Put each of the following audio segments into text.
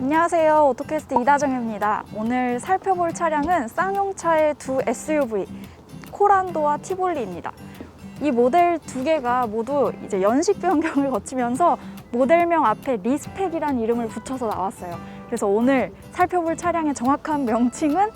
안녕하세요. 오토캐스트 이다정입니다. 오늘 살펴볼 차량은 쌍용차의 두 SUV 코란도와 티볼리입니다. 이 모델 두 개가 모두 이제 연식 변경을 거치면서 모델명 앞에 리스펙이라는 이름을 붙여서 나왔어요. 그래서 오늘 살펴볼 차량의 정확한 명칭은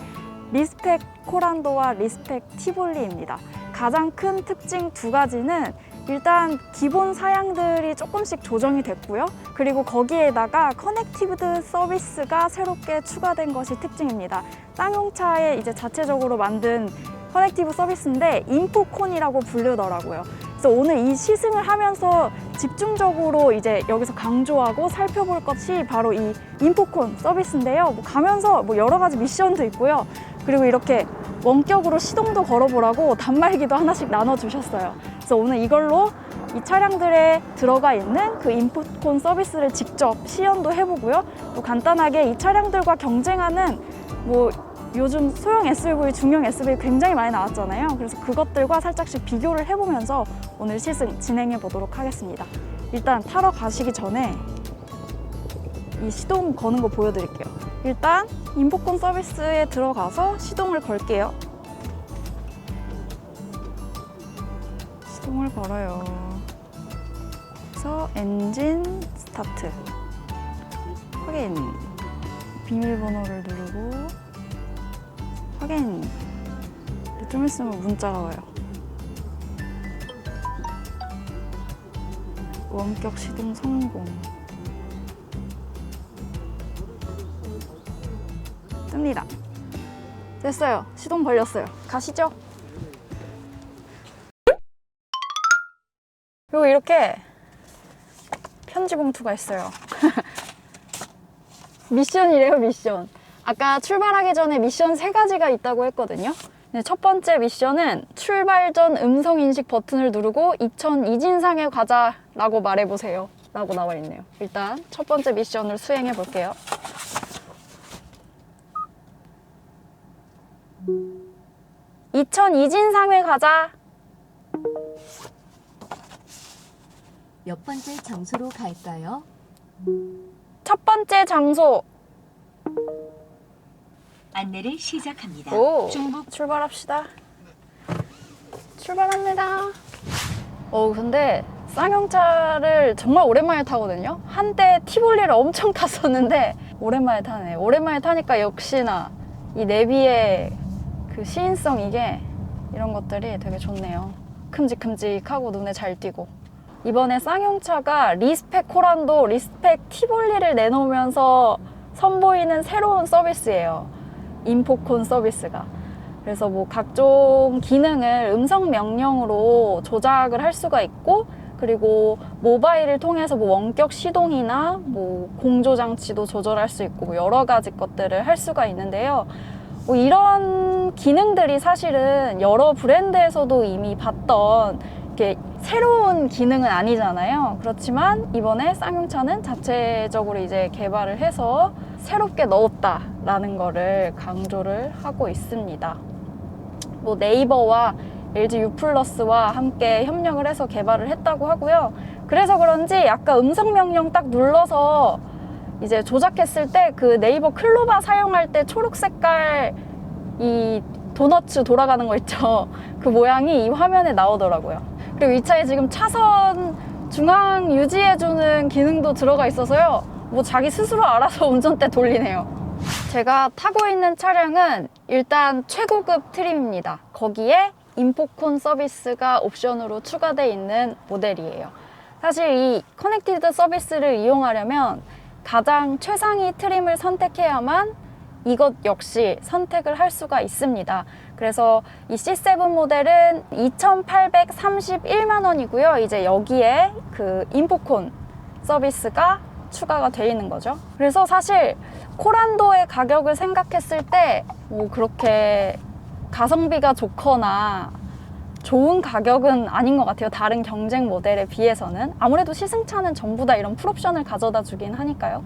리스펙 코란도와 리스펙 티볼리입니다. 가장 큰 특징 두 가지는 일단 기본 사양들이 조금씩 조정이 됐고요. 그리고 거기에다가 커넥티브 서비스가 새롭게 추가된 것이 특징입니다. 쌍용차에 이제 자체적으로 만든 커넥티브 서비스인데 인포콘이라고 부르더라고요. 그래서 오늘 이 시승을 하면서 집중적으로 이제 여기서 강조하고 살펴볼 것이 바로 이 인포콘 서비스인데요. 가면서 여러 가지 미션도 있고요. 그리고 이렇게 원격으로 시동도 걸어보라고 단말기도 하나씩 나눠주셨어요. 그래서 오늘 이걸로 이 차량들에 들어가 있는 그 인포콘 서비스를 직접 시연도 해보고요. 또 간단하게 이 차량들과 경쟁하는 요즘 소형 SUV, 중형 SUV 굉장히 많이 나왔잖아요. 그래서 그것들과 살짝씩 비교를 해보면서 오늘 시승 진행해 보도록 하겠습니다. 일단 타러 가시기 전에 이 시동 거는 거 보여드릴게요. 일단 인포콘 서비스에 들어가서 시동을 걸게요. 시동을 걸어요. 그래서 엔진 스타트, 확인, 비밀번호를 누르고 확인. 좀 있으면 문자가 와요. 원격 시동 성공. 뜹니다. 됐어요. 시동 걸렸어요. 가시죠. 그리고 이렇게 편지 봉투가 있어요. 미션이래요, 미션. 아까 출발하기 전에 미션 3가지가 있다고 했거든요. 첫 번째 미션은 출발 전 음성인식 버튼을 누르고 2000 이진상에 가자라고 말해보세요 라고 나와 있네요. 일단 첫 번째 미션을 수행해 볼게요. (2000) 이진상에 가자. 몇 번째 장소로 갈까요? 첫 번째 장소. 안내를 시작합니다. 오, 출발합시다. 출발합니다. 근데 쌍용차를 정말 오랜만에 타거든요. 한때 티볼리를 엄청 탔었는데 오랜만에 타네. 오랜만에 타니까 역시나 이 내비의 그 시인성, 이런 것들이 되게 좋네요. 큼직큼직하고 눈에 잘 띄고. 이번에 쌍용차가 리스펙 코란도, 리스펙 티볼리를 내놓으면서 선보이는 새로운 서비스예요. 인포콘 서비스가. 그래서 각종 기능을 음성 명령으로 조작을 할 수가 있고, 그리고 모바일을 통해서 원격 시동이나 공조 장치도 조절할 수 있고 여러 가지 것들을 할 수가 있는데요. 이런 기능들이 사실은 여러 브랜드에서도 이미 봤던 이렇게 새로운 기능은 아니잖아요. 그렇지만 이번에 쌍용차는 자체적으로 이제 개발을 해서 새롭게 넣었다라는 거를 강조를 하고 있습니다. 네이버와 LG U+와 함께 협력을 해서 개발을 했다고 하고요. 그래서 그런지 아까 음성 명령 딱 눌러서 이제 조작했을 때 그 네이버 클로바 사용할 때 초록 색깔 이 도너츠 돌아가는 거 있죠. 그 모양이 이 화면에 나오더라고요. 그리고 이 차에 지금 차선 중앙 유지해주는 기능도 들어가 있어서요. 자기 스스로 알아서 운전대 돌리네요. 제가 타고 있는 차량은 일단 최고급 트림입니다. 거기에 인포콘 서비스가 옵션으로 추가되어 있는 모델이에요. 사실 이 커넥티드 서비스를 이용하려면 가장 최상위 트림을 선택해야만 이것 역시 선택을 할 수가 있습니다. 그래서 이 C7 모델은 2,831만 원이고요. 이제 여기에 그 인포콘 서비스가 추가가 되어 있는 거죠. 그래서 사실 코란도의 가격을 생각했을 때 그렇게 가성비가 좋거나 좋은 가격은 아닌 것 같아요. 다른 경쟁 모델에 비해서는. 아무래도 시승차는 전부 다 이런 풀옵션을 가져다 주긴 하니까요.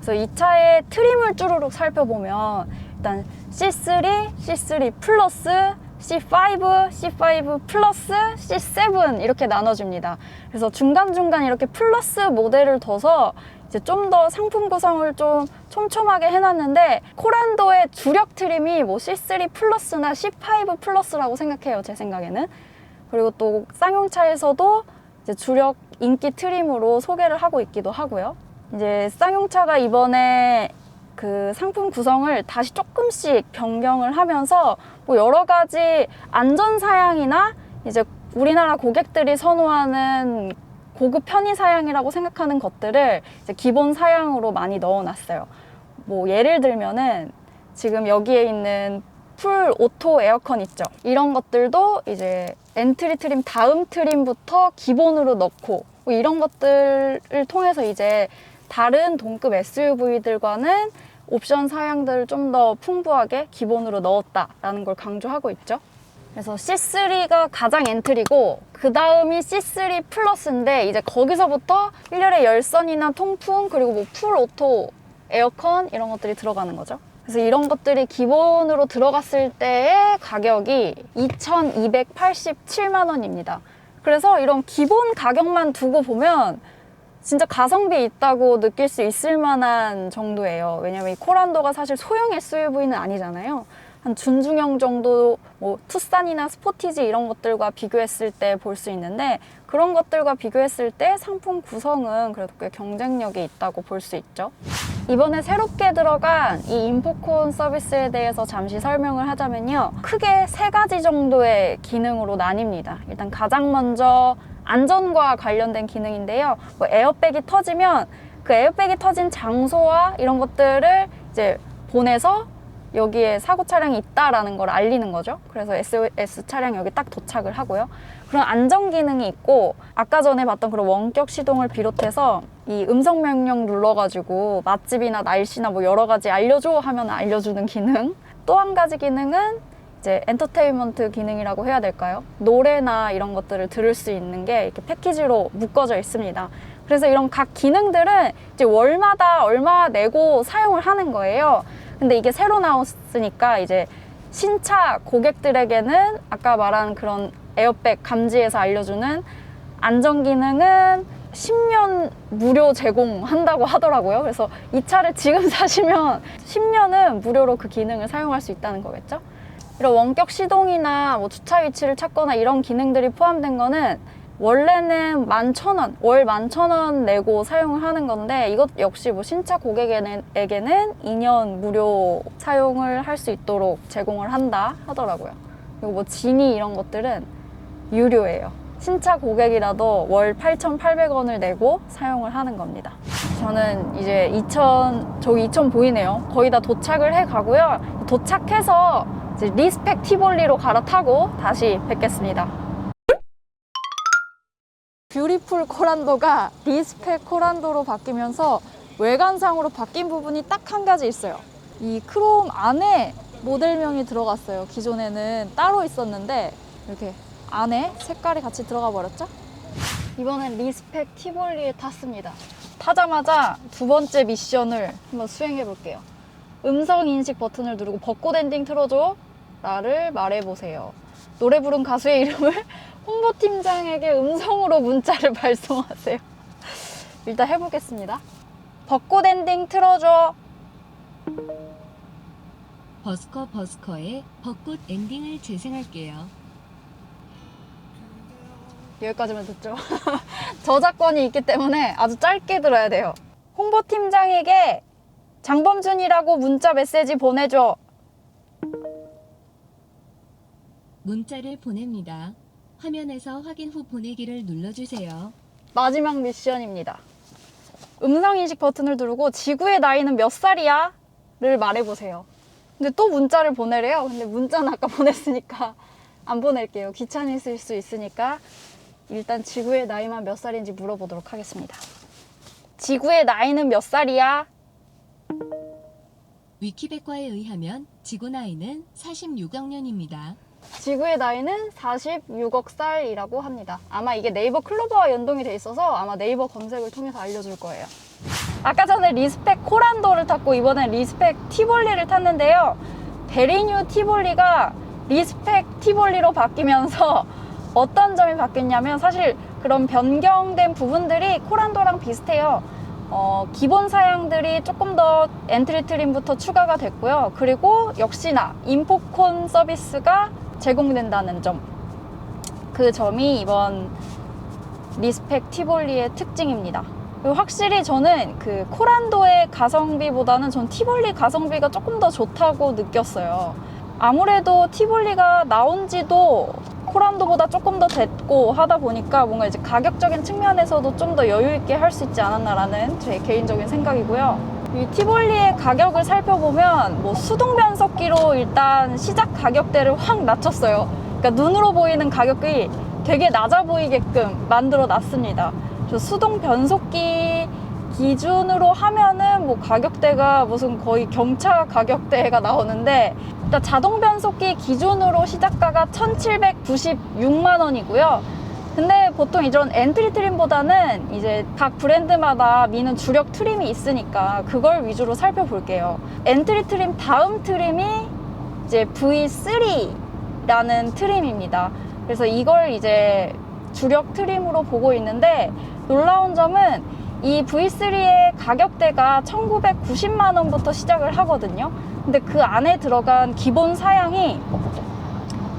그래서 이 차의 트림을 쭈루룩 살펴보면 일단 C3, C3 플러스, C5, C5 플러스, C7 이렇게 나눠줍니다. 그래서 중간중간 이렇게 플러스 모델을 둬서 이제 좀 더 상품 구성을 좀 촘촘하게 해놨는데 코란도의 주력 트림이 뭐 C3 플러스나 C5 플러스라고 생각해요, 제 생각에는. 그리고 또 쌍용차에서도 이제 주력 인기 트림으로 소개를 하고 있기도 하고요. 이제 쌍용차가 이번에 그 상품 구성을 다시 조금씩 변경을 하면서 뭐 여러 가지 안전 사양이나 이제 우리나라 고객들이 선호하는 고급 편의 사양이라고 생각하는 것들을 이제 기본 사양으로 많이 넣어놨어요. 뭐 예를 들면은 지금 여기에 있는 풀 오토 에어컨 있죠. 이런 것들도 이제 엔트리 트림 다음 트림부터 기본으로 넣고 뭐 이런 것들을 통해서 이제 다른 동급 SUV들과는 옵션 사양들을 좀 더 풍부하게 기본으로 넣었다라는 걸 강조하고 있죠. 그래서 C3가 가장 엔트리고 그 다음이 C3 플러스인데 이제 거기서부터 1열의 열선이나 통풍 그리고 뭐 풀 오토 에어컨 이런 것들이 들어가는 거죠. 그래서 이런 것들이 기본으로 들어갔을 때의 가격이 2,287만 원입니다. 그래서 이런 기본 가격만 두고 보면 진짜 가성비 있다고 느낄 수 있을 만한 정도예요. 왜냐면 이 코란도가 사실 소형 SUV는 아니잖아요. 한 준중형 정도 뭐 투싼이나 스포티지 이런 것들과 비교했을 때 볼 수 있는데 그런 것들과 비교했을 때 상품 구성은 그래도 꽤 경쟁력이 있다고 볼 수 있죠. 이번에 새롭게 들어간 이 인포콘 서비스에 대해서 잠시 설명을 하자면요. 크게 3가지 정도의 기능으로 나뉩니다. 일단 가장 먼저 안전과 관련된 기능인데요. 뭐 에어백이 터지면 그 에어백이 터진 장소와 이런 것들을 이제 보내서 여기에 사고 차량이 있다라는 걸 알리는 거죠. 그래서 SOS 차량이 여기 딱 도착을 하고요. 그런 안전 기능이 있고 아까 전에 봤던 그런 원격 시동을 비롯해서 이 음성 명령 눌러가지고 맛집이나 날씨나 뭐 여러 가지 알려줘 하면 알려주는 기능. 또 한 가지 기능은 이제 엔터테인먼트 기능이라고 해야 될까요? 노래나 이런 것들을 들을 수 있는 게 이렇게 패키지로 묶어져 있습니다. 그래서 이런 각 기능들은 이제 월마다 얼마 내고 사용을 하는 거예요. 근데 이게 새로 나왔으니까 이제 신차 고객들에게는 아까 말한 그런 에어백 감지해서 알려주는 안전 기능은 10년 무료 제공한다고 하더라고요. 그래서 이 차를 지금 사시면 10년은 무료로 그 기능을 사용할 수 있다는 거겠죠. 이런 원격 시동이나 뭐 주차 위치를 찾거나 이런 기능들이 포함된 거는 원래는 11,000원, 월 11,000원 내고 사용을 하는 건데 이것 역시 뭐 신차 고객에게는 2년 무료 사용을 할 수 있도록 제공을 한다 하더라고요. 그리고 뭐 지니 이런 것들은 유료예요. 신차 고객이라도 월 8,800원을 내고 사용을 하는 겁니다. 저는 이제 저기 2000 보이네요. 거의 다 도착을 해 가고요. 도착해서 이제 리스펙 티볼리로 갈아타고 다시 뵙겠습니다. 뷰티풀 코란도가 리스펙 코란도로 바뀌면서 외관상으로 바뀐 부분이 딱 한 가지 있어요. 이 크롬 안에 모델명이 들어갔어요. 기존에는 따로 있었는데 이렇게 안에 색깔이 같이 들어가 버렸죠? 이번엔 리스펙 티볼리에 탔습니다. 타자마자 두 번째 미션을 한번 수행해 볼게요. 음성 인식 버튼을 누르고 벚꽃 엔딩 틀어줘 라를 말해보세요. 노래 부른 가수의 이름을 홍보팀장에게 음성으로 문자를 발송하세요. 일단 해보겠습니다. 벚꽃 엔딩 틀어줘. 버스커의 벚꽃 엔딩을 재생할게요. 여기까지만 듣죠. 저작권이 있기 때문에 아주 짧게 들어야 돼요. 홍보팀장에게 장범준이라고 문자 메시지 보내줘. 문자를 보냅니다. 화면에서 확인 후 보내기를 눌러주세요. 마지막 미션입니다. 음성인식 버튼을 누르고 지구의 나이는 몇 살이야? 를 말해보세요. 근데 또 문자를 보내래요. 근데 문자는 아까 보냈으니까 안 보낼게요. 귀찮으실 수 있으니까 일단 지구의 나이만 몇 살인지 물어보도록 하겠습니다. 지구의 나이는 몇 살이야? 위키백과에 의하면 지구 나이는 46억 년입니다. 지구의 나이는 46억 살이라고 합니다. 아마 이게 네이버 클로버와 연동이 돼 있어서 아마 네이버 검색을 통해서 알려줄 거예요. 아까 전에 리스펙 코란도를 탔고 이번엔 리스펙 티볼리를 탔는데요. 베리뉴 티볼리가 리스펙 티볼리로 바뀌면서 어떤 점이 바뀌었냐면 사실 그런 변경된 부분들이 코란도랑 비슷해요. 기본 사양들이 조금 더 엔트리 트림부터 추가가 됐고요. 그리고 역시나 인포콘 서비스가 제공된다는 점. 그 점이 이번 리스펙 티볼리의 특징입니다. 그리고 확실히 저는 그 코란도의 가성비보다는 전 티볼리 가성비가 조금 더 좋다고 느꼈어요. 아무래도 티볼리가 나온 지도 코란도보다 조금 더 됐고 하다 보니까 뭔가 이제 가격적인 측면에서도 좀 더 여유 있게 할 수 있지 않았나라는 제 개인적인 생각이고요. 이 티볼리의 가격을 살펴보면 뭐 수동 변속기로 일단 시작 가격대를 확 낮췄어요. 그러니까 눈으로 보이는 가격이 되게 낮아 보이게끔 만들어 놨습니다. 수동 변속기 기준으로 하면은 뭐 가격대가 무슨 거의 경차 가격대가 나오는데, 일단 자동 변속기 기준으로 시작가가 1,796만 원이고요. 근데 보통 이런 엔트리 트림보다는 이제 각 브랜드마다 미는 주력 트림이 있으니까 그걸 위주로 살펴볼게요. 엔트리 트림 다음 트림이 이제 V3라는 트림입니다. 그래서 이걸 이제 주력 트림으로 보고 있는데, 놀라운 점은 이 V3의 가격대가 1,990만 원부터 시작을 하거든요. 근데 그 안에 들어간 기본 사양이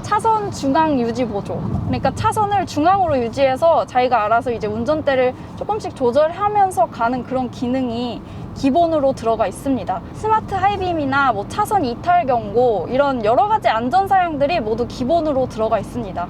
차선 중앙 유지 보조. 그러니까 차선을 중앙으로 유지해서 자기가 알아서 이제 운전대를 조금씩 조절하면서 가는 그런 기능이 기본으로 들어가 있습니다. 스마트 하이빔이나 뭐 차선 이탈 경고, 이런 여러 가지 안전 사양들이 모두 기본으로 들어가 있습니다.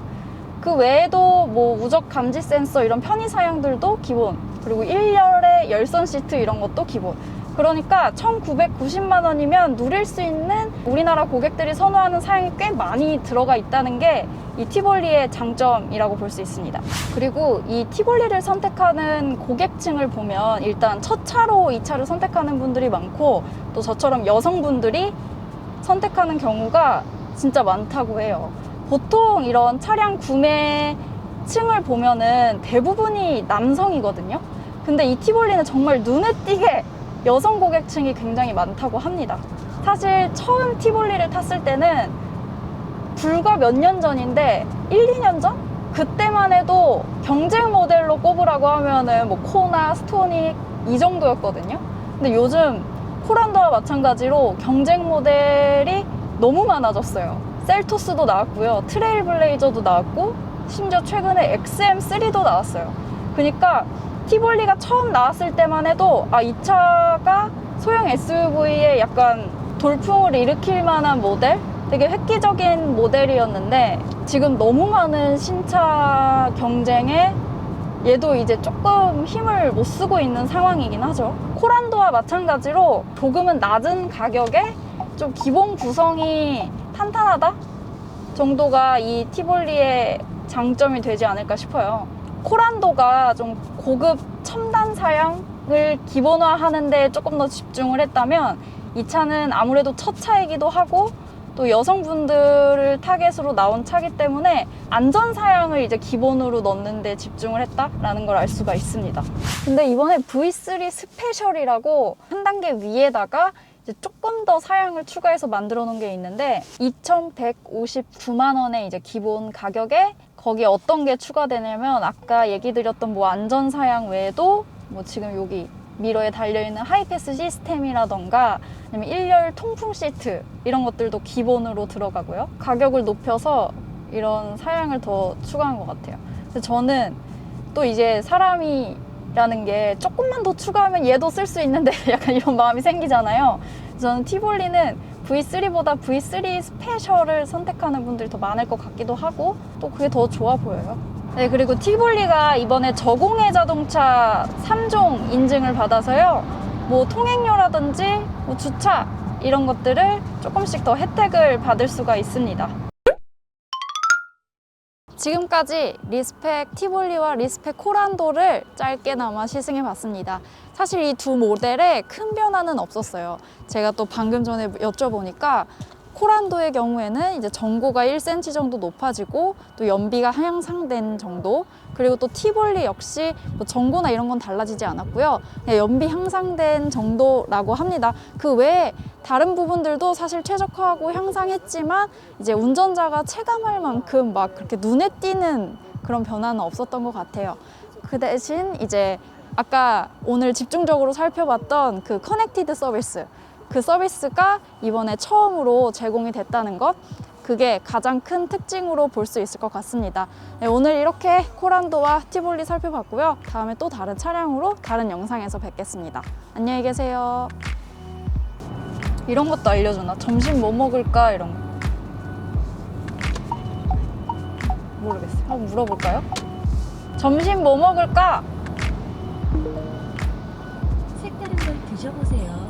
그 외에도 뭐 우적 감지 센서 이런 편의 사양들도 기본, 그리고 1열의 열선 시트 이런 것도 기본. 그러니까 1,990만 원이면 누릴 수 있는 우리나라 고객들이 선호하는 사양이 꽤 많이 들어가 있다는 게 이 티볼리의 장점이라고 볼 수 있습니다. 그리고 이 티볼리를 선택하는 고객층을 보면 일단 첫 차로 이 차를 선택하는 분들이 많고, 또 저처럼 여성분들이 선택하는 경우가 진짜 많다고 해요. 보통 이런 차량 구매층을 보면은 대부분이 남성이거든요. 근데 이 티볼리는 정말 눈에 띄게 여성 고객층이 굉장히 많다고 합니다. 사실 처음 티볼리를 탔을 때는 불과 몇 년 전인데 1, 2년 전? 그때만 해도 경쟁 모델로 꼽으라고 하면은 뭐 코나, 스토닉 이 정도였거든요. 근데 요즘 코란도와 마찬가지로 경쟁 모델이 너무 많아졌어요. 셀토스도 나왔고요, 트레일블레이저도 나왔고, 심지어 최근에 XM3도 나왔어요. 그러니까 티볼리가 처음 나왔을 때만 해도 이 차가 소형 SUV에 약간 돌풍을 일으킬 만한 모델? 되게 획기적인 모델이었는데, 지금 너무 많은 신차 경쟁에 얘도 이제 조금 힘을 못 쓰고 있는 상황이긴 하죠. 코란도와 마찬가지로 조금은 낮은 가격에 좀 기본 구성이 탄탄하다 정도가 이 티볼리의 장점이 되지 않을까 싶어요. 코란도가 좀 고급 첨단 사양을 기본화하는 데 조금 더 집중을 했다면, 이 차는 아무래도 첫 차이기도 하고 또 여성분들을 타겟으로 나온 차기 때문에 안전 사양을 이제 기본으로 넣는 데 집중을 했다라는 걸 알 수가 있습니다. 근데 이번에 V3 스페셜이라고 한 단계 위에다가 이제 조금 더 사양을 추가해서 만들어 놓은 게 있는데, 2,159만 원의 이제 기본 가격에 거기에 어떤 게 추가되냐면, 아까 얘기 드렸던 뭐 안전 사양 외에도 뭐 지금 여기 미러에 달려있는 하이패스 시스템이라던가 아니면 1열 통풍 시트 이런 것들도 기본으로 들어가고요. 가격을 높여서 이런 사양을 더 추가한 것 같아요. 근데 저는 또 이제 사람이라는 게 조금만 더 추가하면 얘도 쓸 수 있는데 약간 이런 마음이 생기잖아요. 저는 티볼리는 V3보다 V3 스페셜을 선택하는 분들이 더 많을 것 같기도 하고, 또 그게 더 좋아 보여요. 네, 그리고 티볼리가 이번에 저공해 자동차 3종 인증을 받아서요, 뭐 통행료라든지 뭐 주차 이런 것들을 조금씩 더 혜택을 받을 수가 있습니다. 지금까지 리스펙 티볼리와 리스펙 코란도를 짧게나마 시승해 봤습니다. 사실 이 두 모델에 큰 변화는 없었어요. 제가 또 방금 전에 여쭤보니까 코란도의 경우에는 이제 전고가 1cm 정도 높아지고 또 연비가 향상된 정도, 그리고 또 티볼리 역시 뭐 전고나 이런 건 달라지지 않았고요. 그냥 연비 향상된 정도라고 합니다. 그 외에 다른 부분들도 사실 최적화하고 향상했지만 이제 운전자가 체감할 만큼 막 그렇게 눈에 띄는 그런 변화는 없었던 것 같아요. 그 대신 이제 아까 오늘 집중적으로 살펴봤던 그 커넥티드 서비스, 그 서비스가 이번에 처음으로 제공이 됐다는 것, 그게 가장 큰 특징으로 볼 수 있을 것 같습니다. 네, 오늘 이렇게 코란도와 티볼리 살펴봤고요. 다음에 또 다른 차량으로 다른 영상에서 뵙겠습니다. 안녕히 계세요. 이런 것도 알려주나? 점심 뭐 먹을까? 이런 거. 모르겠어요. 한번 물어볼까요? 점심 뭐 먹을까? 색다른 걸 드셔보세요.